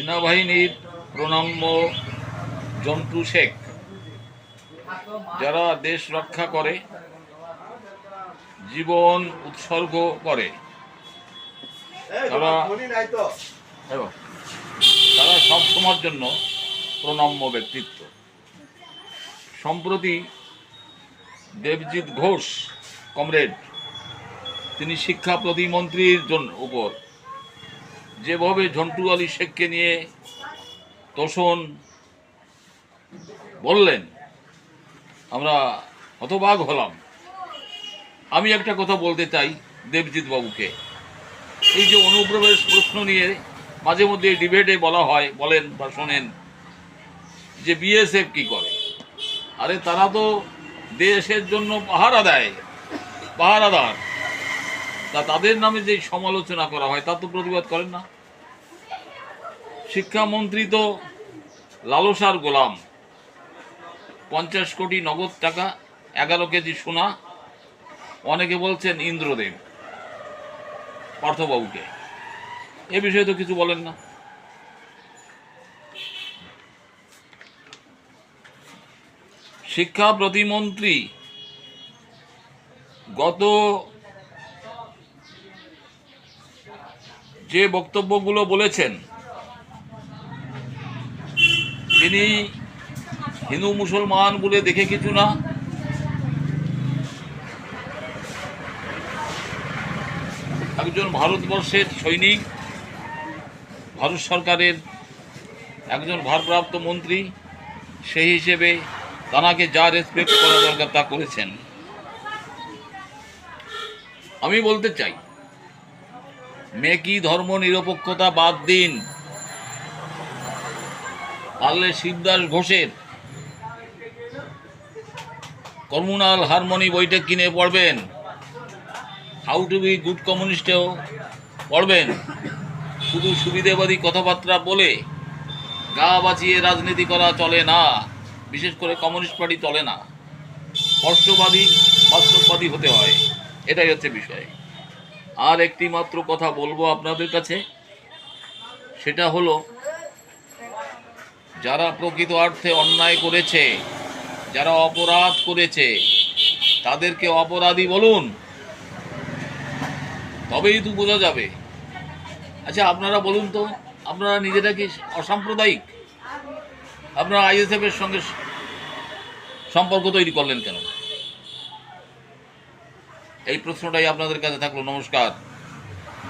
সেনাবাহিনীর প্রণম্য জন্টু শেখ, যারা দেশ রক্ষা করে, জীবন উৎসর্গ করে, তারা সব সময়ের জন্য প্রণম্য ব্যক্তিত্ব। সম্প্রতি দেবজিৎ ঘোষ কমরেড, তিনি শিক্ষা প্রতিমন্ত্রীর উপর যেভাবে ঝন্টু আলী শেখকে নিয়ে তোষণ বললেন, আমরা হতবাক হলাম। আমি একটা কথা বলতে চাই দেবজিৎ বাবুকে, এই যে অনুপ্রবেশ প্রশ্ন নিয়ে মাঝে মধ্যে ডিবেটে বলেন বা শোনেন যে বিএসএফ কি করে। আরে তারা তো দেশের জন্য পাহারাদার, তা তাদের নামে যে সমালোচনা করা হয় তা তো প্রতিবাদ করেন না। শিক্ষামন্ত্রী তো লালসার গোলাম। 50 কোটি নগদ টাকা, 11 কেজি সোনা, অনেকে বলছেন ইন্দ্রদেব পার্থবাবুকে। এ বিষয়ে তো কিছু বলেন না। শিক্ষা প্রতিমন্ত্রী গত যে বক্তব্যগুলো বলেছেন, তিনি হিন্দু মুসলমান বলে দেখে কিছু না, একজন ভারতবর্ষের সৈনিক, ভারত সরকারের একজন ভারপ্রাপ্ত মন্ত্রী, সেই হিসেবে তাকে যা রেসপেক্ট করা দরকার তা করেছেন। আমি বলতে চাই, মেকি ধর্ম নিরপেক্ষতা বাদ দিন, পারলে শিবদাস ঘোষের কমিউনাল হারমোনি বইটা কিনে পড়বেন, হাউ টু বি গুড কমিউনিস্টেও পড়বেন। শুধু সুবিধাবাদী কথাবার্তা বলে গা বাঁচিয়ে রাজনীতি করা চলে না, বিশেষ করে কমিউনিস্ট পার্টি চলে না। স্পষ্টবাদী, বাস্তববাদী হতে হয়, এটাই হচ্ছে বিষয়। আর একটি মাত্র কথা বলবো আপনাদের কাছে, সেটা হলো, যারা প্রকৃত অর্থে অন্যায় করেছে, যারা অপরাধ করেছে, তাদেরকে অপরাধী বলুন, তবেই তো বোঝা যাবে। আচ্ছা আপনারা বলুন তো, আপনারা নিজেরা কি অসাম্প্রদায়িক? আপনারা আইএসএফ এর সঙ্গে সম্পর্ক তৈরি করলেন কেন? এই প্রশ্নটাই আপনাদের কাছে থাকলো। নমস্কার।